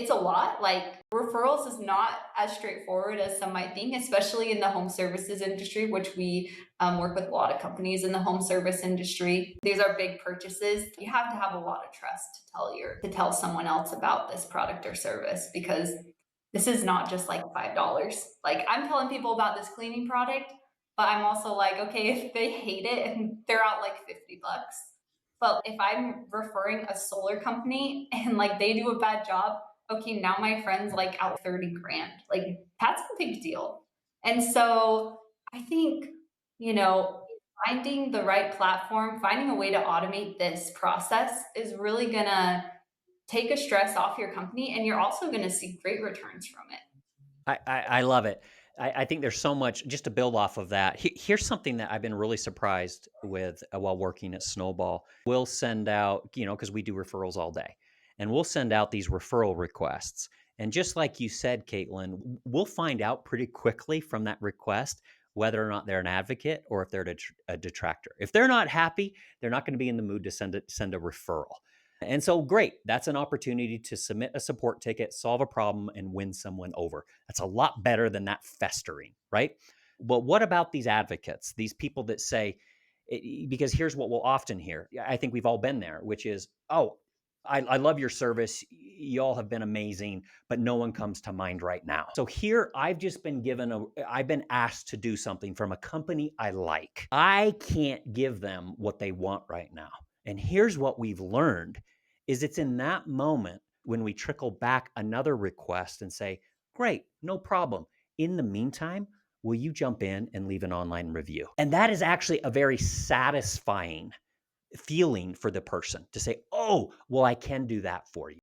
It's a lot. Like, referrals is not as straightforward as some might think, especially in the home services industry, which we work with a lot of companies in the home service industry. These are big purchases. You have to have a lot of trust to tell someone else about this product or service because this is not just like $5. Like, I'm telling people about this cleaning product, but I'm also like, okay, if they hate it and they're out like 50 bucks. But if I'm referring a solar company and like they do a bad job, okay, now my friend's like out 30 grand. Like that's a big deal. And so I think, you know, finding the right platform, finding a way to automate this process is really gonna take a stress off your company and you're also gonna see great returns from it. I love it. I think there's so much just to build off of that. Here's something that I've been really surprised with while working at Snowball. We'll send out, because we do referrals all day, and we'll send out these referral requests. And just like you said, Caitlin, we'll find out pretty quickly from that request whether or not they're an advocate or if they're a detractor. If they're not happy, they're not going to be in the mood to send a referral. And so, great. That's an opportunity to submit a support ticket, solve a problem, and win someone over. That's a lot better than that festering, right? But what about these advocates, these people that say, because here's what we'll often hear. I think we've all been there, which is, oh, I love your service. Y'all have been amazing, but no one comes to mind right now. So here I've been asked to do something from a company I like. I can't give them what they want right now. And here's what we've learned is it's in that moment when we trickle back another request and say, great, no problem. In the meantime, will you jump in and leave an online review? And that is actually a very satisfying feeling for the person to say, oh, well, I can do that for you.